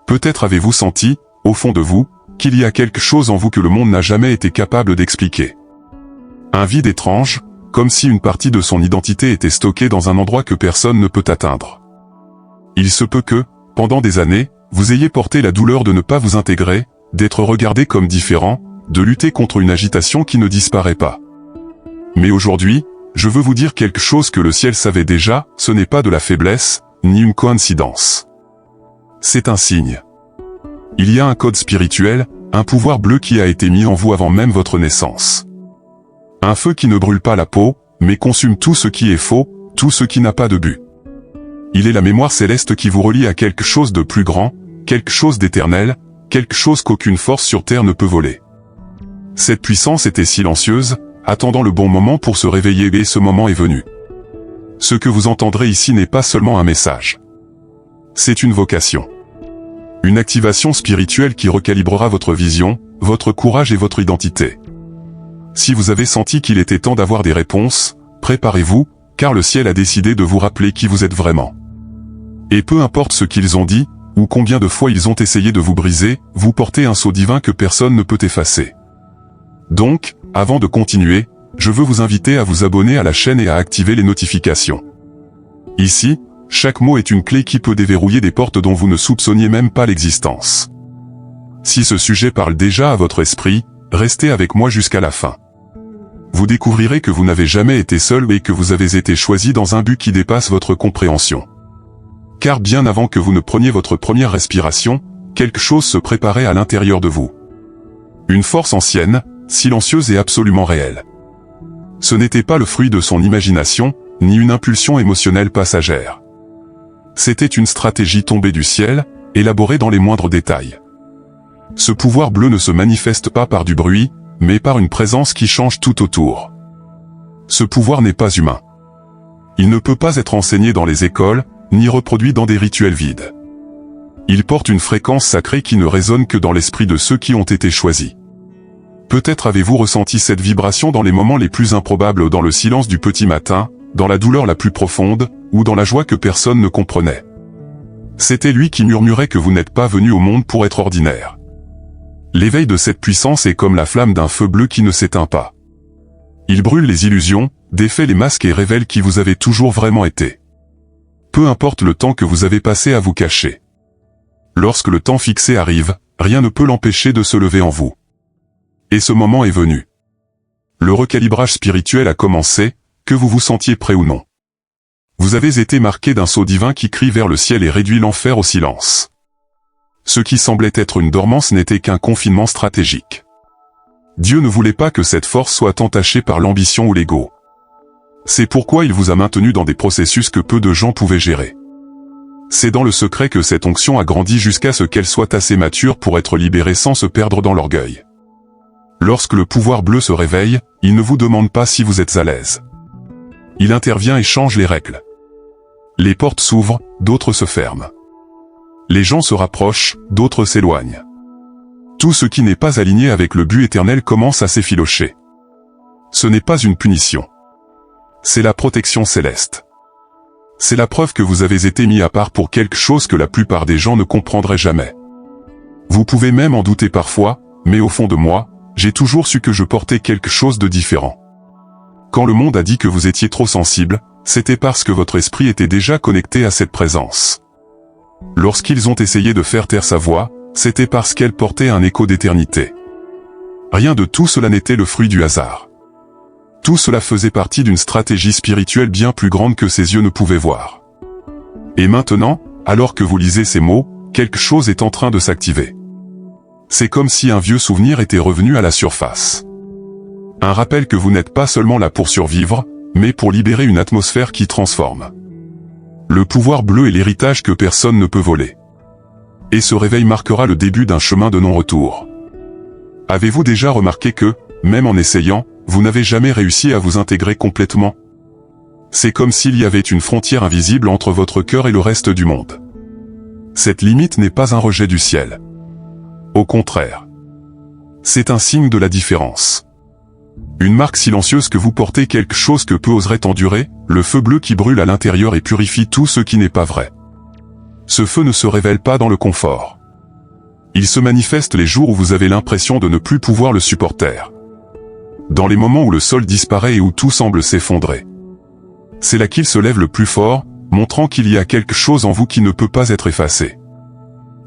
Peut-être avez-vous senti, au fond de vous, qu'il y a quelque chose en vous que le monde n'a jamais été capable d'expliquer. Un vide étrange, comme si une partie de son identité était stockée dans un endroit que personne ne peut atteindre. Il se peut que, pendant des années, vous ayez porté la douleur de ne pas vous intégrer, d'être regardé comme différent, de lutter contre une agitation qui ne disparaît pas. Mais aujourd'hui, je veux vous dire quelque chose que le ciel savait déjà, ce n'est pas de la faiblesse, ni une coïncidence. C'est un signe. Il y a un code spirituel, un pouvoir bleu qui a été mis en vous avant même votre naissance. Un feu qui ne brûle pas la peau, mais consume tout ce qui est faux, tout ce qui n'a pas de but. Il est la mémoire céleste qui vous relie à quelque chose de plus grand, quelque chose d'éternel, quelque chose qu'aucune force sur terre ne peut voler. Cette puissance était silencieuse, attendant le bon moment pour se réveiller, et ce moment est venu. Ce que vous entendrez ici n'est pas seulement un message. C'est une vocation. Une activation spirituelle qui recalibrera votre vision, votre courage et votre identité. Si vous avez senti qu'il était temps d'avoir des réponses, préparez-vous, car le ciel a décidé de vous rappeler qui vous êtes vraiment. Et peu importe ce qu'ils ont dit, ou combien de fois ils ont essayé de vous briser, vous portez un sceau divin que personne ne peut effacer. Donc, avant de continuer, je veux vous inviter à vous abonner à la chaîne et à activer les notifications. Ici, chaque mot est une clé qui peut déverrouiller des portes dont vous ne soupçonniez même pas l'existence. Si ce sujet parle déjà à votre esprit, restez avec moi jusqu'à la fin. Vous découvrirez que vous n'avez jamais été seul et que vous avez été choisi dans un but qui dépasse votre compréhension. Car bien avant que vous ne preniez votre première respiration, quelque chose se préparait à l'intérieur de vous. Une force ancienne, silencieuse et absolument réelle. Ce n'était pas le fruit de son imagination, ni une impulsion émotionnelle passagère. C'était une stratégie tombée du ciel, élaborée dans les moindres détails. Ce pouvoir bleu ne se manifeste pas par du bruit, mais par une présence qui change tout autour. Ce pouvoir n'est pas humain. Il ne peut pas être enseigné dans les écoles, ni reproduit dans des rituels vides. Il porte une fréquence sacrée qui ne résonne que dans l'esprit de ceux qui ont été choisis. Peut-être avez-vous ressenti cette vibration dans les moments les plus improbables, dans le silence du petit matin, dans la douleur la plus profonde, ou dans la joie que personne ne comprenait. C'était lui qui murmurait que vous n'êtes pas venu au monde pour être ordinaire. L'éveil de cette puissance est comme la flamme d'un feu bleu qui ne s'éteint pas. Il brûle les illusions, défait les masques et révèle qui vous avez toujours vraiment été. Peu importe le temps que vous avez passé à vous cacher. Lorsque le temps fixé arrive, rien ne peut l'empêcher de se lever en vous. Et ce moment est venu. Le recalibrage spirituel a commencé, que vous vous sentiez prêt ou non. Vous avez été marqué d'un sceau divin qui crie vers le ciel et réduit l'enfer au silence. Ce qui semblait être une dormance n'était qu'un confinement stratégique. Dieu ne voulait pas que cette force soit entachée par l'ambition ou l'ego. C'est pourquoi il vous a maintenu dans des processus que peu de gens pouvaient gérer. C'est dans le secret que cette onction a grandi jusqu'à ce qu'elle soit assez mature pour être libérée sans se perdre dans l'orgueil. Lorsque le pouvoir bleu se réveille, il ne vous demande pas si vous êtes à l'aise. Il intervient et change les règles. Les portes s'ouvrent, d'autres se ferment. Les gens se rapprochent, d'autres s'éloignent. Tout ce qui n'est pas aligné avec le but éternel commence à s'effilocher. Ce n'est pas une punition. C'est la protection céleste. C'est la preuve que vous avez été mis à part pour quelque chose que la plupart des gens ne comprendraient jamais. Vous pouvez même en douter parfois, mais au fond de moi, j'ai toujours su que je portais quelque chose de différent. Quand le monde a dit que vous étiez trop sensible, c'était parce que votre esprit était déjà connecté à cette présence. Lorsqu'ils ont essayé de faire taire sa voix, c'était parce qu'elle portait un écho d'éternité. Rien de tout cela n'était le fruit du hasard. Tout cela faisait partie d'une stratégie spirituelle bien plus grande que ses yeux ne pouvaient voir. Et maintenant, alors que vous lisez ces mots, quelque chose est en train de s'activer. C'est comme si un vieux souvenir était revenu à la surface. Un rappel que vous n'êtes pas seulement là pour survivre, mais pour libérer une atmosphère qui transforme. Le pouvoir bleu est l'héritage que personne ne peut voler. Et ce réveil marquera le début d'un chemin de non-retour. Avez-vous déjà remarqué que, même en essayant, vous n'avez jamais réussi à vous intégrer complètement? C'est comme s'il y avait une frontière invisible entre votre cœur et le reste du monde. Cette limite n'est pas un rejet du ciel. Au contraire. C'est un signe de la différence. Une marque silencieuse que vous portez, quelque chose que peu oseraient endurer, le feu bleu qui brûle à l'intérieur et purifie tout ce qui n'est pas vrai. Ce feu ne se révèle pas dans le confort. Il se manifeste les jours où vous avez l'impression de ne plus pouvoir le supporter. Dans les moments où le sol disparaît et où tout semble s'effondrer. C'est là qu'il se lève le plus fort, montrant qu'il y a quelque chose en vous qui ne peut pas être effacé.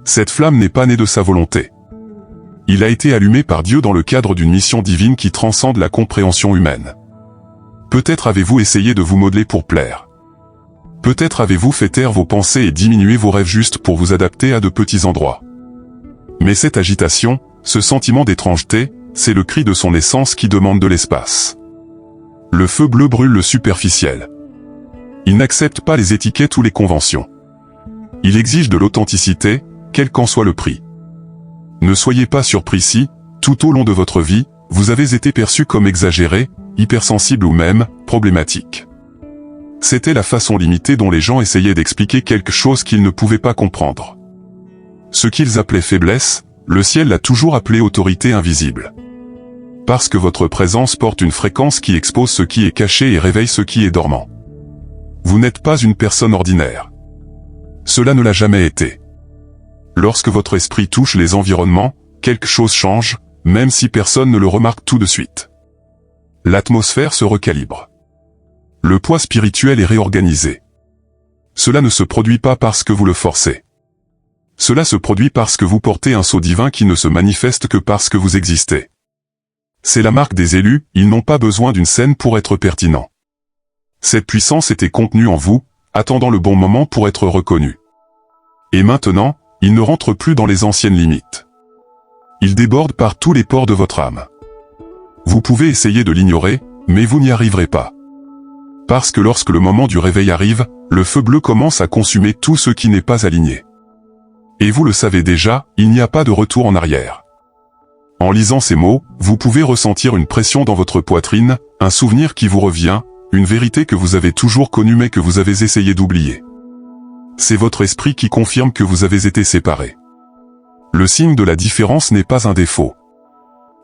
Cette flamme n'est pas née de sa volonté. Il a été allumé par Dieu dans le cadre d'une mission divine qui transcende la compréhension humaine. Peut-être avez-vous essayé de vous modeler pour plaire. Peut-être avez-vous fait taire vos pensées et diminuer vos rêves juste pour vous adapter à de petits endroits. Mais cette agitation, ce sentiment d'étrangeté, c'est le cri de son essence qui demande de l'espace. Le feu bleu brûle le superficiel. Il n'accepte pas les étiquettes ou les conventions. Il exige de l'authenticité, quel qu'en soit le prix. Ne soyez pas surpris si, tout au long de votre vie, vous avez été perçu comme exagéré, hypersensible ou même problématique. C'était la façon limitée dont les gens essayaient d'expliquer quelque chose qu'ils ne pouvaient pas comprendre. Ce qu'ils appelaient faiblesse, le ciel l'a toujours appelé autorité invisible. Parce que votre présence porte une fréquence qui expose ce qui est caché et réveille ce qui est dormant. Vous n'êtes pas une personne ordinaire. Cela ne l'a jamais été. Lorsque votre esprit touche les environnements, quelque chose change, même si personne ne le remarque tout de suite. L'atmosphère se recalibre. Le poids spirituel est réorganisé. Cela ne se produit pas parce que vous le forcez. Cela se produit parce que vous portez un sceau divin qui ne se manifeste que parce que vous existez. C'est la marque des élus, ils n'ont pas besoin d'une scène pour être pertinents. Cette puissance était contenue en vous, attendant le bon moment pour être reconnue. Et maintenant, il ne rentre plus dans les anciennes limites. Il déborde par tous les pores de votre âme. Vous pouvez essayer de l'ignorer, mais vous n'y arriverez pas. Parce que lorsque le moment du réveil arrive, le feu bleu commence à consumer tout ce qui n'est pas aligné. Et vous le savez déjà, il n'y a pas de retour en arrière. En lisant ces mots, vous pouvez ressentir une pression dans votre poitrine, un souvenir qui vous revient, une vérité que vous avez toujours connue mais que vous avez essayé d'oublier. C'est votre esprit qui confirme que vous avez été séparés. Le signe de la différence n'est pas un défaut.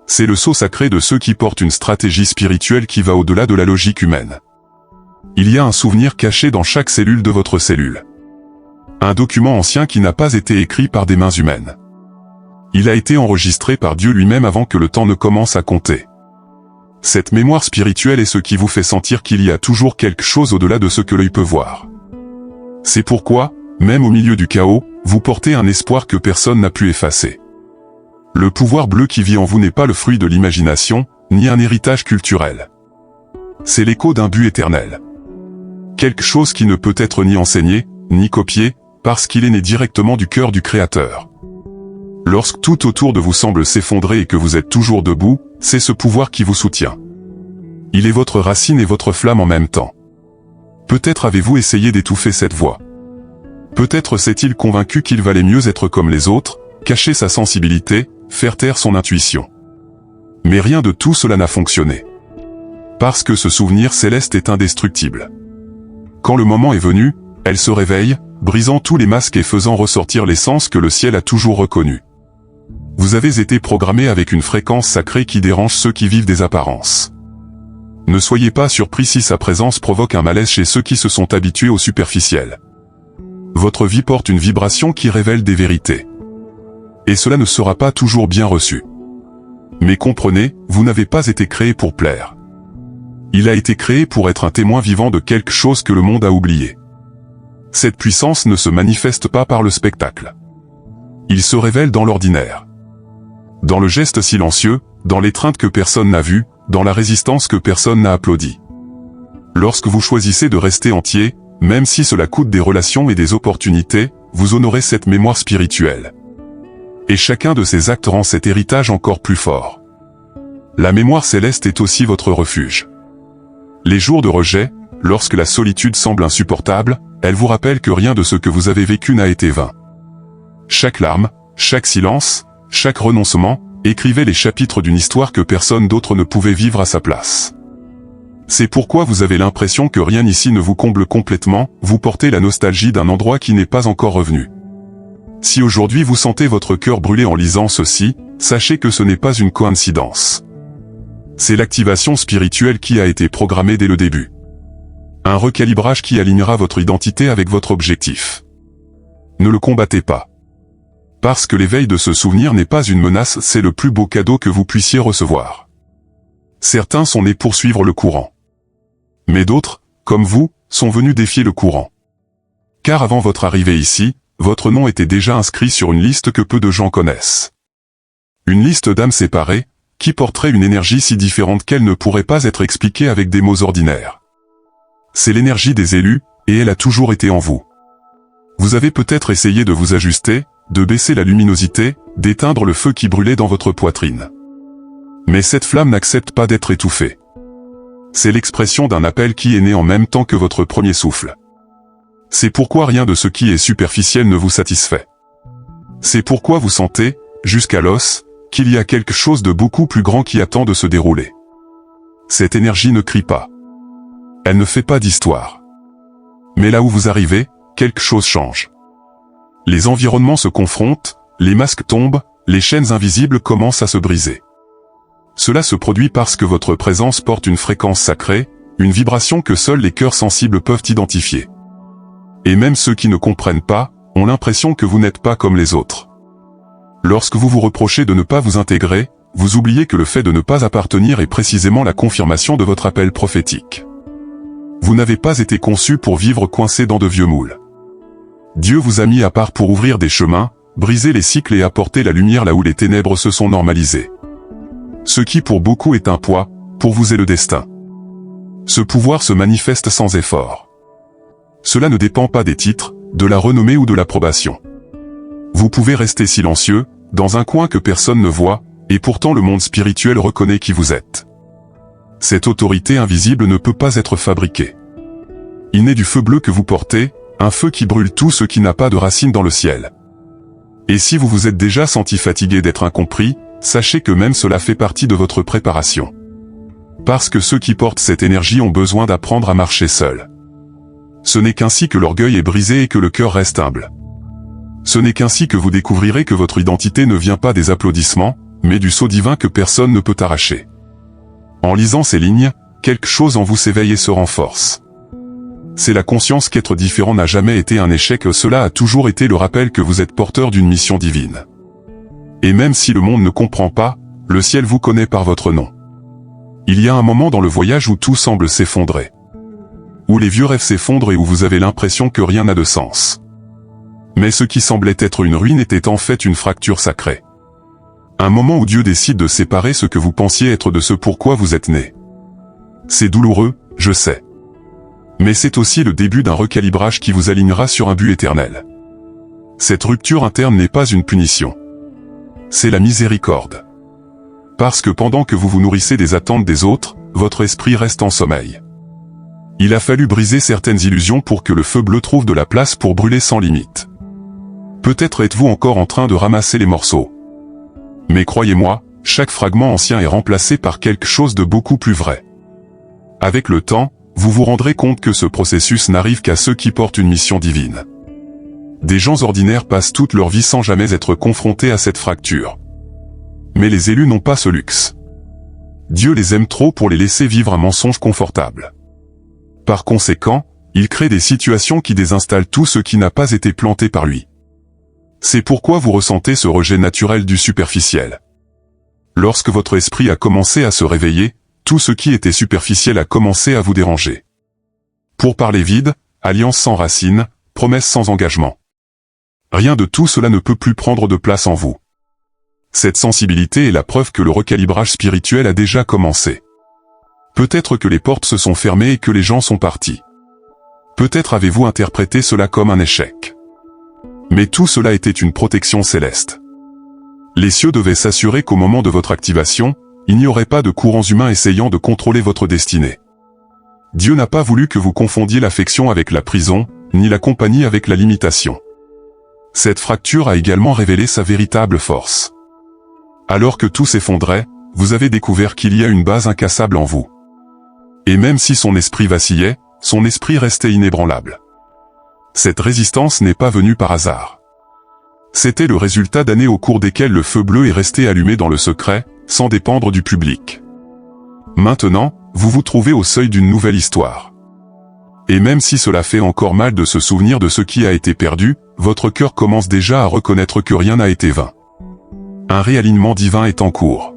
C'est le sceau sacré de ceux qui portent une stratégie spirituelle qui va au-delà de la logique humaine. Il y a un souvenir caché dans chaque cellule de votre cellule. Un document ancien qui n'a pas été écrit par des mains humaines. Il a été enregistré par Dieu lui-même avant que le temps ne commence à compter. Cette mémoire spirituelle est ce qui vous fait sentir qu'il y a toujours quelque chose au-delà de ce que l'œil peut voir. C'est pourquoi, même au milieu du chaos, vous portez un espoir que personne n'a pu effacer. Le pouvoir bleu qui vit en vous n'est pas le fruit de l'imagination, ni un héritage culturel. C'est l'écho d'un but éternel. Quelque chose qui ne peut être ni enseigné, ni copié, parce qu'il est né directement du cœur du Créateur. Lorsque tout autour de vous semble s'effondrer et que vous êtes toujours debout, c'est ce pouvoir qui vous soutient. Il est votre racine et votre flamme en même temps. Peut-être avez-vous essayé d'étouffer cette voix. Peut-être s'est-il convaincu qu'il valait mieux être comme les autres, cacher sa sensibilité, faire taire son intuition. Mais rien de tout cela n'a fonctionné. Parce que ce souvenir céleste est indestructible. Quand le moment est venu, elle se réveille, brisant tous les masques et faisant ressortir l'essence que le ciel a toujours reconnue. Vous avez été programmé avec une fréquence sacrée qui dérange ceux qui vivent des apparences. Ne soyez pas surpris si sa présence provoque un malaise chez ceux qui se sont habitués au superficiel. Votre vie porte une vibration qui révèle des vérités. Et cela ne sera pas toujours bien reçu. Mais comprenez, vous n'avez pas été créé pour plaire. Il a été créé pour être un témoin vivant de quelque chose que le monde a oublié. Cette puissance ne se manifeste pas par le spectacle. Il se révèle dans l'ordinaire. Dans le geste silencieux, dans l'étreinte que personne n'a vue, dans la résistance que personne n'a applaudie. Lorsque vous choisissez de rester entier, même si cela coûte des relations et des opportunités, vous honorez cette mémoire spirituelle. Et chacun de ces actes rend cet héritage encore plus fort. La mémoire céleste est aussi votre refuge. Les jours de rejet, lorsque la solitude semble insupportable, elle vous rappelle que rien de ce que vous avez vécu n'a été vain. Chaque larme, chaque silence, chaque renoncement, écrivait les chapitres d'une histoire que personne d'autre ne pouvait vivre à sa place. C'est pourquoi vous avez l'impression que rien ici ne vous comble complètement, vous portez la nostalgie d'un endroit qui n'est pas encore revenu. Si aujourd'hui vous sentez votre cœur brûler en lisant ceci, sachez que ce n'est pas une coïncidence. C'est l'activation spirituelle qui a été programmée dès le début. Un recalibrage qui alignera votre identité avec votre objectif. Ne le combattez pas. Parce que l'éveil de ce souvenir n'est pas une menace, c'est le plus beau cadeau que vous puissiez recevoir. Certains sont nés pour suivre le courant. Mais d'autres, comme vous, sont venus défier le courant. Car avant votre arrivée ici, votre nom était déjà inscrit sur une liste que peu de gens connaissent. Une liste d'âmes séparées, qui porterait une énergie si différente qu'elle ne pourrait pas être expliquée avec des mots ordinaires. C'est l'énergie des élus, et elle a toujours été en vous. Vous avez peut-être essayé de vous ajuster, de baisser la luminosité, d'éteindre le feu qui brûlait dans votre poitrine. Mais cette flamme n'accepte pas d'être étouffée. C'est l'expression d'un appel qui est né en même temps que votre premier souffle. C'est pourquoi rien de ce qui est superficiel ne vous satisfait. C'est pourquoi vous sentez, jusqu'à l'os, qu'il y a quelque chose de beaucoup plus grand qui attend de se dérouler. Cette énergie ne crie pas. Elle ne fait pas d'histoire. Mais là où vous arrivez, quelque chose change. Les environnements se confrontent, les masques tombent, les chaînes invisibles commencent à se briser. Cela se produit parce que votre présence porte une fréquence sacrée, une vibration que seuls les cœurs sensibles peuvent identifier. Et même ceux qui ne comprennent pas, ont l'impression que vous n'êtes pas comme les autres. Lorsque vous vous reprochez de ne pas vous intégrer, vous oubliez que le fait de ne pas appartenir est précisément la confirmation de votre appel prophétique. Vous n'avez pas été conçu pour vivre coincé dans de vieux moules. Dieu vous a mis à part pour ouvrir des chemins, briser les cycles et apporter la lumière là où les ténèbres se sont normalisées. Ce qui pour beaucoup est un poids, pour vous est le destin. Ce pouvoir se manifeste sans effort. Cela ne dépend pas des titres, de la renommée ou de l'approbation. Vous pouvez rester silencieux, dans un coin que personne ne voit, et pourtant le monde spirituel reconnaît qui vous êtes. Cette autorité invisible ne peut pas être fabriquée. Il naît du feu bleu que vous portez, un feu qui brûle tout ce qui n'a pas de racines dans le ciel. Et si vous vous êtes déjà senti fatigué d'être incompris, sachez que même cela fait partie de votre préparation. Parce que ceux qui portent cette énergie ont besoin d'apprendre à marcher seuls. Ce n'est qu'ainsi que l'orgueil est brisé et que le cœur reste humble. Ce n'est qu'ainsi que vous découvrirez que votre identité ne vient pas des applaudissements, mais du sceau divin que personne ne peut arracher. En lisant ces lignes, quelque chose en vous s'éveille et se renforce. C'est la conscience qu'être différent n'a jamais été un échec, cela a toujours été le rappel que vous êtes porteur d'une mission divine. Et même si le monde ne comprend pas, le ciel vous connaît par votre nom. Il y a un moment dans le voyage où tout semble s'effondrer. Où les vieux rêves s'effondrent et où vous avez l'impression que rien n'a de sens. Mais ce qui semblait être une ruine était en fait une fracture sacrée. Un moment où Dieu décide de séparer ce que vous pensiez être de ce pourquoi vous êtes né. C'est douloureux, je sais. Mais c'est aussi le début d'un recalibrage qui vous alignera sur un but éternel. Cette rupture interne n'est pas une punition. C'est la miséricorde. Parce que pendant que vous vous nourrissez des attentes des autres, votre esprit reste en sommeil. Il a fallu briser certaines illusions pour que le feu bleu trouve de la place pour brûler sans limite. Peut-être êtes-vous encore en train de ramasser les morceaux. Mais croyez-moi, chaque fragment ancien est remplacé par quelque chose de beaucoup plus vrai. Avec le temps, vous vous rendrez compte que ce processus n'arrive qu'à ceux qui portent une mission divine. Des gens ordinaires passent toute leur vie sans jamais être confrontés à cette fracture. Mais les élus n'ont pas ce luxe. Dieu les aime trop pour les laisser vivre un mensonge confortable. Par conséquent, il crée des situations qui désinstallent tout ce qui n'a pas été planté par lui. C'est pourquoi vous ressentez ce rejet naturel du superficiel. Lorsque votre esprit a commencé à se réveiller, tout ce qui était superficiel a commencé à vous déranger. Pour parler vide, alliance sans racine, promesse sans engagement. Rien de tout cela ne peut plus prendre de place en vous. Cette sensibilité est la preuve que le recalibrage spirituel a déjà commencé. Peut-être que les portes se sont fermées et que les gens sont partis. Peut-être avez-vous interprété cela comme un échec. Mais tout cela était une protection céleste. Les cieux devaient s'assurer qu'au moment de votre activation, il n'y aurait pas de courants humains essayant de contrôler votre destinée. Dieu n'a pas voulu que vous confondiez l'affection avec la prison, ni la compagnie avec la limitation. Cette fracture a également révélé sa véritable force. Alors que tout s'effondrait, vous avez découvert qu'il y a une base incassable en vous. Et même si son esprit vacillait, son esprit restait inébranlable. Cette résistance n'est pas venue par hasard. C'était le résultat d'années au cours desquelles le feu bleu est resté allumé dans le secret, sans dépendre du public. Maintenant, vous vous trouvez au seuil d'une nouvelle histoire. Et même si cela fait encore mal de se souvenir de ce qui a été perdu, votre cœur commence déjà à reconnaître que rien n'a été vain. Un réalignement divin est en cours.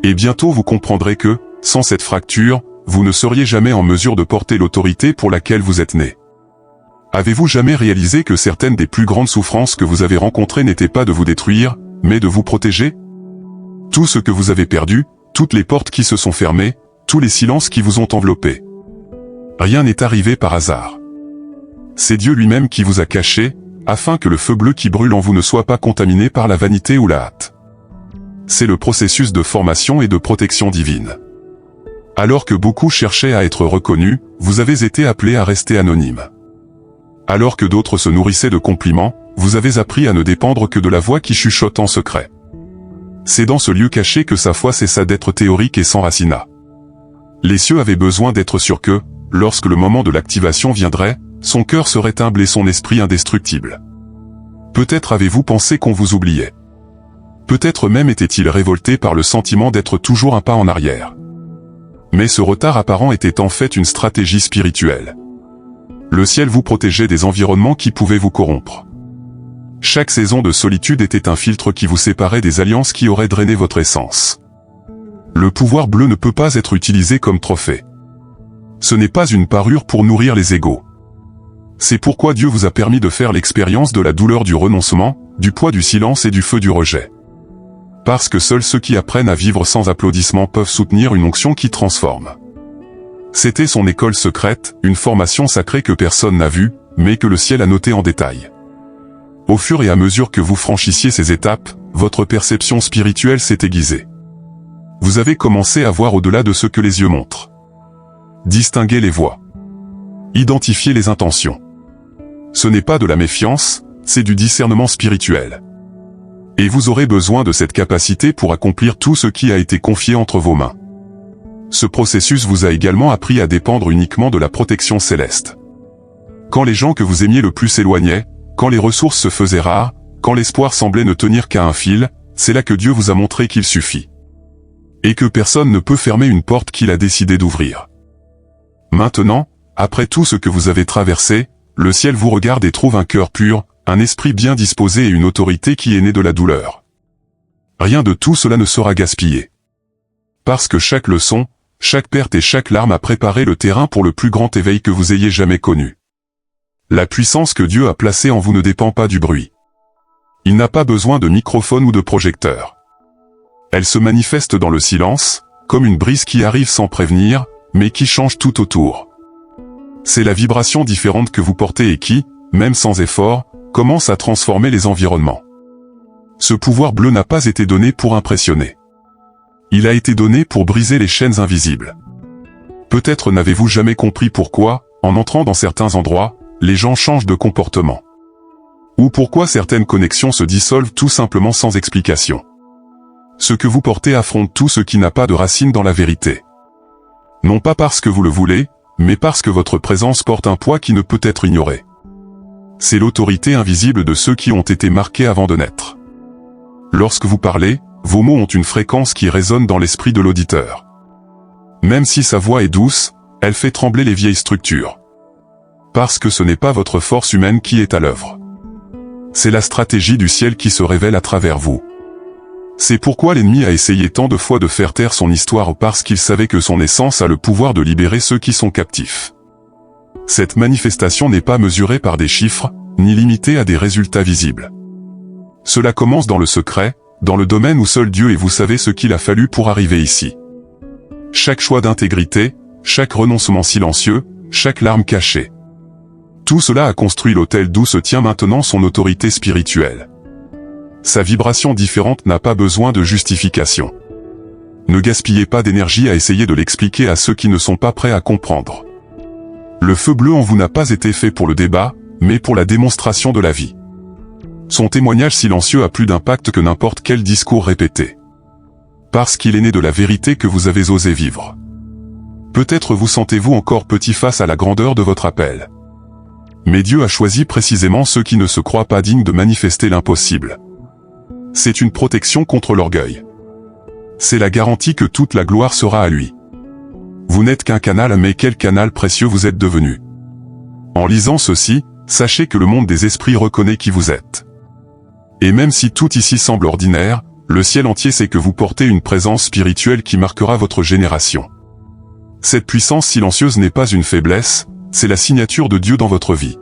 Et bientôt vous comprendrez que, sans cette fracture, vous ne seriez jamais en mesure de porter l'autorité pour laquelle vous êtes né. Avez-vous jamais réalisé que certaines des plus grandes souffrances que vous avez rencontrées n'étaient pas de vous détruire, mais de vous protéger? Tout ce que vous avez perdu, toutes les portes qui se sont fermées, tous les silences qui vous ont enveloppé. Rien n'est arrivé par hasard. C'est Dieu lui-même qui vous a caché, afin que le feu bleu qui brûle en vous ne soit pas contaminé par la vanité ou la hâte. C'est le processus de formation et de protection divine. Alors que beaucoup cherchaient à être reconnus, vous avez été appelés à rester anonymes. Alors que d'autres se nourrissaient de compliments, vous avez appris à ne dépendre que de la voix qui chuchote en secret. C'est dans ce lieu caché que sa foi cessa d'être théorique et s'enracina. Les cieux avaient besoin d'être sûrs que, lorsque le moment de l'activation viendrait, son cœur serait humble et son esprit indestructible. Peut-être avez-vous pensé qu'on vous oubliait. Peut-être même était-il révolté par le sentiment d'être toujours un pas en arrière. Mais ce retard apparent était en fait une stratégie spirituelle. Le ciel vous protégeait des environnements qui pouvaient vous corrompre. Chaque saison de solitude était un filtre qui vous séparait des alliances qui auraient drainé votre essence. Le pouvoir bleu ne peut pas être utilisé comme trophée. Ce n'est pas une parure pour nourrir les égos. C'est pourquoi Dieu vous a permis de faire l'expérience de la douleur du renoncement, du poids du silence et du feu du rejet. Parce que seuls ceux qui apprennent à vivre sans applaudissements peuvent soutenir une onction qui transforme. C'était son école secrète, une formation sacrée que personne n'a vue, mais que le ciel a notée en détail. Au fur et à mesure que vous franchissiez ces étapes, votre perception spirituelle s'est aiguisée. Vous avez commencé à voir au-delà de ce que les yeux montrent. Distinguer les voix. Identifier les intentions. Ce n'est pas de la méfiance, c'est du discernement spirituel. Et vous aurez besoin de cette capacité pour accomplir tout ce qui a été confié entre vos mains. Ce processus vous a également appris à dépendre uniquement de la protection céleste. Quand les gens que vous aimiez le plus s'éloignaient, quand les ressources se faisaient rares, quand l'espoir semblait ne tenir qu'à un fil, c'est là que Dieu vous a montré qu'il suffit. Et que personne ne peut fermer une porte qu'il a décidé d'ouvrir. Maintenant, après tout ce que vous avez traversé, le ciel vous regarde et trouve un cœur pur, un esprit bien disposé et une autorité qui est née de la douleur. Rien de tout cela ne sera gaspillé. Parce que chaque leçon, chaque perte et chaque larme a préparé le terrain pour le plus grand éveil que vous ayez jamais connu. La puissance que Dieu a placée en vous ne dépend pas du bruit. Il n'a pas besoin de microphone ou de projecteur. Elle se manifeste dans le silence, comme une brise qui arrive sans prévenir, mais qui change tout autour. C'est la vibration différente que vous portez et qui, même sans effort, commence à transformer les environnements. Ce pouvoir bleu n'a pas été donné pour impressionner. Il a été donné pour briser les chaînes invisibles. Peut-être n'avez-vous jamais compris pourquoi, en entrant dans certains endroits, les gens changent de comportement. Ou pourquoi certaines connexions se dissolvent tout simplement sans explication. Ce que vous portez affronte tout ce qui n'a pas de racine dans la vérité. Non pas parce que vous le voulez, mais parce que votre présence porte un poids qui ne peut être ignoré. C'est l'autorité invisible de ceux qui ont été marqués avant de naître. Lorsque vous parlez, vos mots ont une fréquence qui résonne dans l'esprit de l'auditeur. Même si sa voix est douce, elle fait trembler les vieilles structures. Parce que ce n'est pas votre force humaine qui est à l'œuvre. C'est la stratégie du ciel qui se révèle à travers vous. C'est pourquoi l'ennemi a essayé tant de fois de faire taire son histoire parce qu'il savait que son essence a le pouvoir de libérer ceux qui sont captifs. Cette manifestation n'est pas mesurée par des chiffres, ni limitée à des résultats visibles. Cela commence dans le secret, dans le domaine où seul Dieu et vous savez ce qu'il a fallu pour arriver ici. Chaque choix d'intégrité, chaque renoncement silencieux, chaque larme cachée. Tout cela a construit l'autel d'où se tient maintenant son autorité spirituelle. Sa vibration différente n'a pas besoin de justification. Ne gaspillez pas d'énergie à essayer de l'expliquer à ceux qui ne sont pas prêts à comprendre. Le feu bleu en vous n'a pas été fait pour le débat, mais pour la démonstration de la vie. Son témoignage silencieux a plus d'impact que n'importe quel discours répété. Parce qu'il est né de la vérité que vous avez osé vivre. Peut-être vous sentez-vous encore petit face à la grandeur de votre appel. Mais Dieu a choisi précisément ceux qui ne se croient pas dignes de manifester l'impossible. C'est une protection contre l'orgueil. C'est la garantie que toute la gloire sera à lui. Vous n'êtes qu'un canal, mais quel canal précieux vous êtes devenu. En lisant ceci, sachez que le monde des esprits reconnaît qui vous êtes. Et même si tout ici semble ordinaire, le ciel entier sait que vous portez une présence spirituelle qui marquera votre génération. Cette puissance silencieuse n'est pas une faiblesse, c'est la signature de Dieu dans votre vie.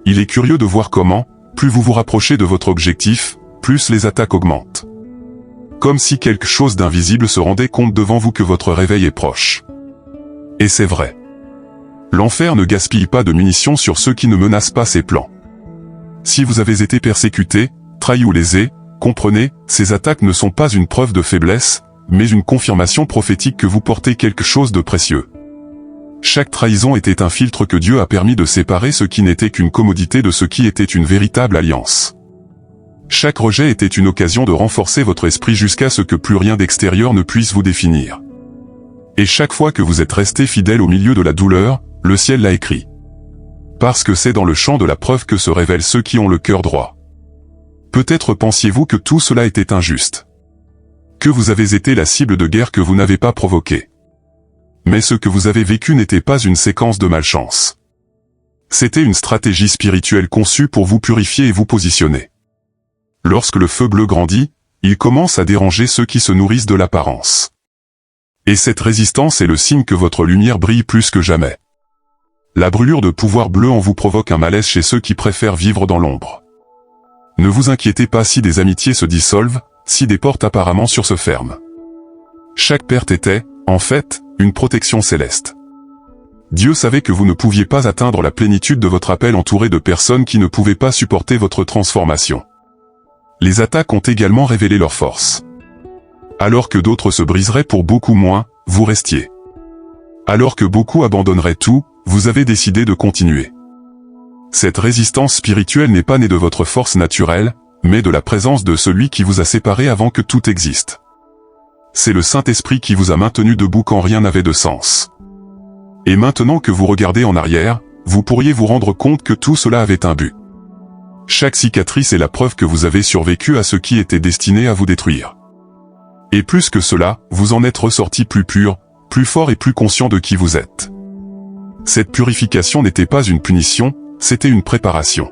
Il est curieux de voir comment, plus vous vous rapprochez de votre objectif, plus les attaques augmentent. Comme si quelque chose d'invisible se rendait compte devant vous que votre réveil est proche. Et c'est vrai. L'enfer ne gaspille pas de munitions sur ceux qui ne menacent pas ses plans. Si vous avez été persécuté, trahi ou lésé, comprenez, ces attaques ne sont pas une preuve de faiblesse, mais une confirmation prophétique que vous portez quelque chose de précieux. Chaque trahison était un filtre que Dieu a permis de séparer ce qui n'était qu'une commodité de ce qui était une véritable alliance. Chaque rejet était une occasion de renforcer votre esprit jusqu'à ce que plus rien d'extérieur ne puisse vous définir. Et chaque fois que vous êtes resté fidèle au milieu de la douleur, le ciel l'a écrit. Parce que c'est dans le champ de la preuve que se révèlent ceux qui ont le cœur droit. Peut-être pensiez-vous que tout cela était injuste. Que vous avez été la cible de guerre que vous n'avez pas provoquée. Mais ce que vous avez vécu n'était pas une séquence de malchance. C'était une stratégie spirituelle conçue pour vous purifier et vous positionner. Lorsque le feu bleu grandit, il commence à déranger ceux qui se nourrissent de l'apparence. Et cette résistance est le signe que votre lumière brille plus que jamais. La brûlure de pouvoir bleu en vous provoque un malaise chez ceux qui préfèrent vivre dans l'ombre. Ne vous inquiétez pas si des amitiés se dissolvent, si des portes apparemment se ferment. Chaque perte était, en fait, une protection céleste. Dieu savait que vous ne pouviez pas atteindre la plénitude de votre appel entouré de personnes qui ne pouvaient pas supporter votre transformation. Les attaques ont également révélé leur force. Alors que d'autres se briseraient pour beaucoup moins, vous restiez. Alors que beaucoup abandonneraient tout, vous avez décidé de continuer. Cette résistance spirituelle n'est pas née de votre force naturelle, mais de la présence de celui qui vous a séparé avant que tout existe. C'est le Saint-Esprit qui vous a maintenu debout quand rien n'avait de sens. Et maintenant que vous regardez en arrière, vous pourriez vous rendre compte que tout cela avait un but. Chaque cicatrice est la preuve que vous avez survécu à ce qui était destiné à vous détruire. Et plus que cela, vous en êtes ressorti plus pur, plus fort et plus conscient de qui vous êtes. Cette purification n'était pas une punition, c'était une préparation.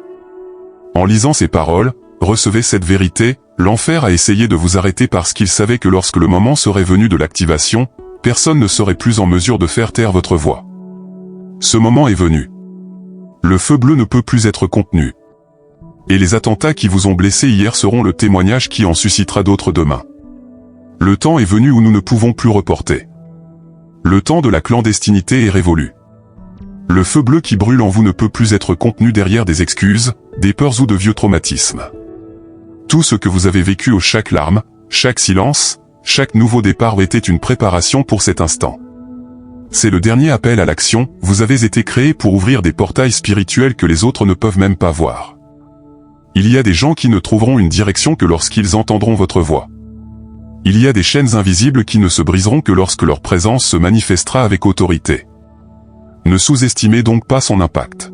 En lisant ces paroles, recevez cette vérité, l'enfer a essayé de vous arrêter parce qu'il savait que lorsque le moment serait venu de l'activation, personne ne serait plus en mesure de faire taire votre voix. Ce moment est venu. Le feu bleu ne peut plus être contenu. Et les attentats qui vous ont blessé hier seront le témoignage qui en suscitera d'autres demain. Le temps est venu où nous ne pouvons plus reporter. Le temps de la clandestinité est révolu. Le feu bleu qui brûle en vous ne peut plus être contenu derrière des excuses, des peurs ou de vieux traumatismes. Tout ce que vous avez vécu au chaque larme, chaque silence, chaque nouveau départ était une préparation pour cet instant. C'est le dernier appel à l'action, vous avez été créé pour ouvrir des portails spirituels que les autres ne peuvent même pas voir. Il y a des gens qui ne trouveront une direction que lorsqu'ils entendront votre voix. Il y a des chaînes invisibles qui ne se briseront que lorsque leur présence se manifestera avec autorité. Ne sous-estimez donc pas son impact.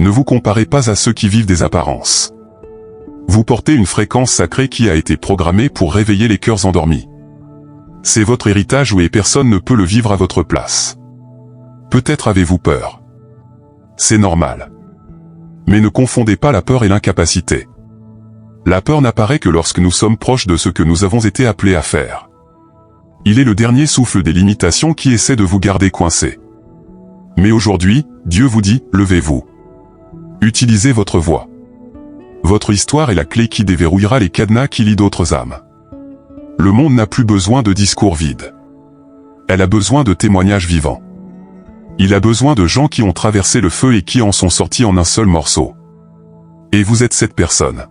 Ne vous comparez pas à ceux qui vivent des apparences. Vous portez une fréquence sacrée qui a été programmée pour réveiller les cœurs endormis. C'est votre héritage et personne ne peut le vivre à votre place. Peut-être avez-vous peur. C'est normal. Mais ne confondez pas la peur et l'incapacité. La peur n'apparaît que lorsque nous sommes proches de ce que nous avons été appelés à faire. Il est le dernier souffle des limitations qui essaie de vous garder coincé. Mais aujourd'hui, Dieu vous dit, levez-vous. Utilisez votre voix. Votre histoire est la clé qui déverrouillera les cadenas qui lient d'autres âmes. Le monde n'a plus besoin de discours vides. Elle a besoin de témoignages vivants. Il a besoin de gens qui ont traversé le feu et qui en sont sortis en un seul morceau. Et vous êtes cette personne.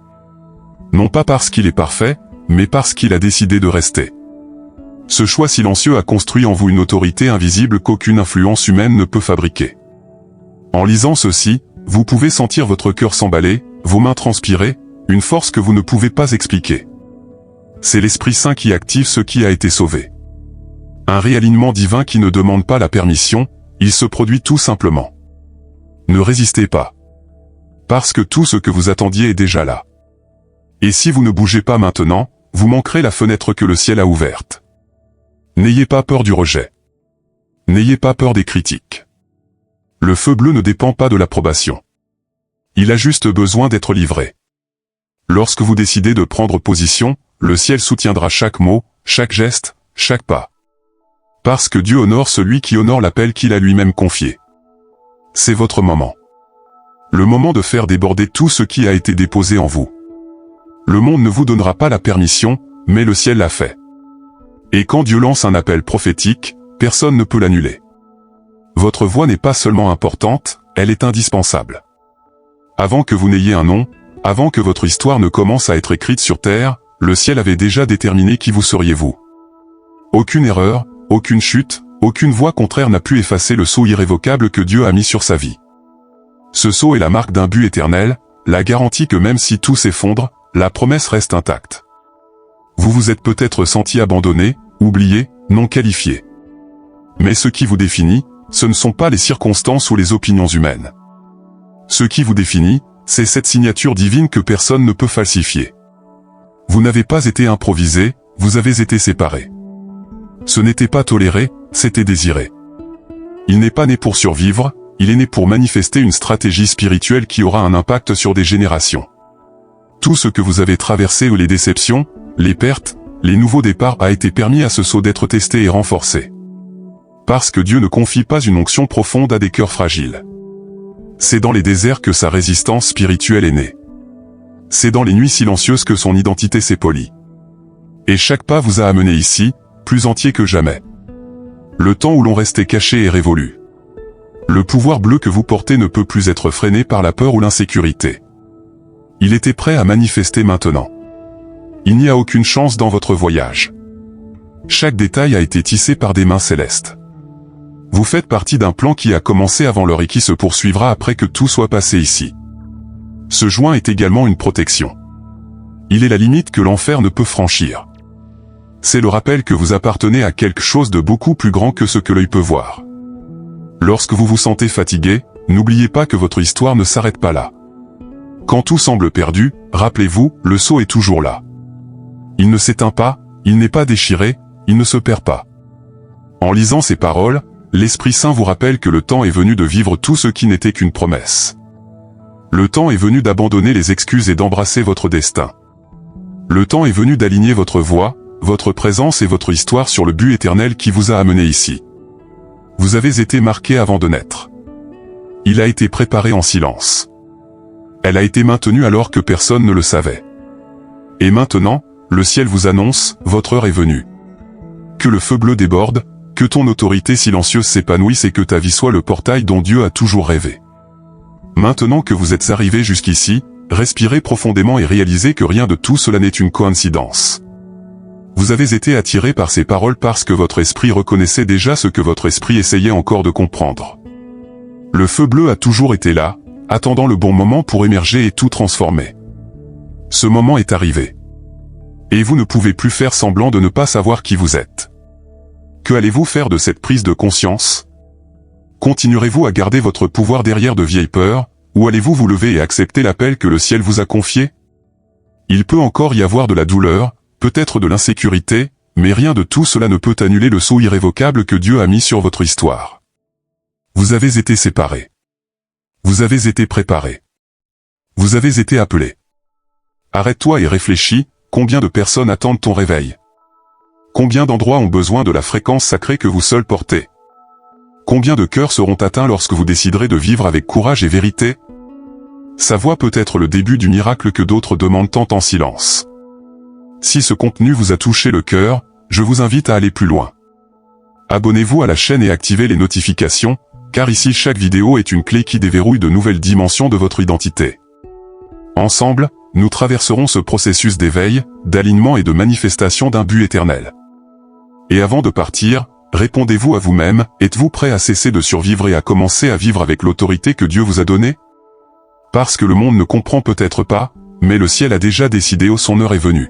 Non pas parce qu'il est parfait, mais parce qu'il a décidé de rester. Ce choix silencieux a construit en vous une autorité invisible qu'aucune influence humaine ne peut fabriquer. En lisant ceci, vous pouvez sentir votre cœur s'emballer, vos mains transpirer, une force que vous ne pouvez pas expliquer. C'est l'Esprit Saint qui active ce qui a été sauvé. Un réalignement divin qui ne demande pas la permission, il se produit tout simplement. Ne résistez pas. Parce que tout ce que vous attendiez est déjà là. Et si vous ne bougez pas maintenant, vous manquerez la fenêtre que le ciel a ouverte. N'ayez pas peur du rejet. N'ayez pas peur des critiques. Le feu bleu ne dépend pas de l'approbation. Il a juste besoin d'être livré. Lorsque vous décidez de prendre position, le ciel soutiendra chaque mot, chaque geste, chaque pas. Parce que Dieu honore celui qui honore l'appel qu'il a lui-même confié. C'est votre moment. Le moment de faire déborder tout ce qui a été déposé en vous. Le monde ne vous donnera pas la permission, mais le ciel l'a fait. Et quand Dieu lance un appel prophétique, personne ne peut l'annuler. Votre voix n'est pas seulement importante, elle est indispensable. Avant que vous n'ayez un nom, avant que votre histoire ne commence à être écrite sur terre, le ciel avait déjà déterminé qui vous seriez vous. Aucune erreur, aucune chute, aucune voix contraire n'a pu effacer le sceau irrévocable que Dieu a mis sur sa vie. Ce sceau est la marque d'un but éternel, la garantie que même si tout s'effondre, la promesse reste intacte. Vous vous êtes peut-être senti abandonné, oublié, non qualifié. Mais ce qui vous définit, ce ne sont pas les circonstances ou les opinions humaines. Ce qui vous définit, c'est cette signature divine que personne ne peut falsifier. Vous n'avez pas été improvisé, vous avez été séparé. Ce n'était pas toléré, c'était désiré. Il n'est pas né pour survivre, il est né pour manifester une stratégie spirituelle qui aura un impact sur des générations. Tout ce que vous avez traversé ou les déceptions, les pertes, les nouveaux départs a été permis à ce sceau d'être testé et renforcé. Parce que Dieu ne confie pas une onction profonde à des cœurs fragiles. C'est dans les déserts que sa résistance spirituelle est née. C'est dans les nuits silencieuses que son identité s'est polie. Et chaque pas vous a amené ici, plus entier que jamais. Le temps où l'on restait caché est révolu. Le pouvoir bleu que vous portez ne peut plus être freiné par la peur ou l'insécurité. Il était prêt à manifester maintenant. Il n'y a aucune chance dans votre voyage. Chaque détail a été tissé par des mains célestes. Vous faites partie d'un plan qui a commencé avant l'heure et qui se poursuivra après que tout soit passé ici. Ce joint est également une protection. Il est la limite que l'enfer ne peut franchir. C'est le rappel que vous appartenez à quelque chose de beaucoup plus grand que ce que l'œil peut voir. Lorsque vous vous sentez fatigué, n'oubliez pas que votre histoire ne s'arrête pas là. Quand tout semble perdu, rappelez-vous, le sceau est toujours là. Il ne s'éteint pas, il n'est pas déchiré, il ne se perd pas. En lisant ces paroles, l'Esprit Saint vous rappelle que le temps est venu de vivre tout ce qui n'était qu'une promesse. Le temps est venu d'abandonner les excuses et d'embrasser votre destin. Le temps est venu d'aligner votre voix, votre présence et votre histoire sur le but éternel qui vous a amené ici. Vous avez été marqué avant de naître. Il a été préparé en silence. Elle a été maintenue alors que personne ne le savait. Et maintenant, le ciel vous annonce, votre heure est venue. Que le feu bleu déborde, que ton autorité silencieuse s'épanouisse et que ta vie soit le portail dont Dieu a toujours rêvé. Maintenant que vous êtes arrivé jusqu'ici, respirez profondément et réalisez que rien de tout cela n'est une coïncidence. Vous avez été attiré par ces paroles parce que votre esprit reconnaissait déjà ce que votre esprit essayait encore de comprendre. Le feu bleu a toujours été là, attendant le bon moment pour émerger et tout transformer. Ce moment est arrivé. Et vous ne pouvez plus faire semblant de ne pas savoir qui vous êtes. Que allez-vous faire de cette prise de conscience? Continuerez-vous à garder votre pouvoir derrière de vieilles peurs, ou allez-vous vous lever et accepter l'appel que le ciel vous a confié? Il peut encore y avoir de la douleur, peut-être de l'insécurité, mais rien de tout cela ne peut annuler le sceau irrévocable que Dieu a mis sur votre histoire. Vous avez été séparés. Vous avez été préparés. Vous avez été appelés. Arrête-toi et réfléchis, combien de personnes attendent ton réveil? Combien d'endroits ont besoin de la fréquence sacrée que vous seuls portez? Combien de cœurs seront atteints lorsque vous déciderez de vivre avec courage et vérité? Sa voix peut être le début du miracle que d'autres demandent tant en silence. Si ce contenu vous a touché le cœur, je vous invite à aller plus loin. Abonnez-vous à la chaîne et activez les notifications, car ici chaque vidéo est une clé qui déverrouille de nouvelles dimensions de votre identité. Ensemble, nous traverserons ce processus d'éveil, d'alignement et de manifestation d'un but éternel. Et avant de partir, répondez-vous à vous-même, êtes-vous prêt à cesser de survivre et à commencer à vivre avec l'autorité que Dieu vous a donnée? Parce que le monde ne comprend peut-être pas, mais le ciel a déjà décidé où son heure est venue.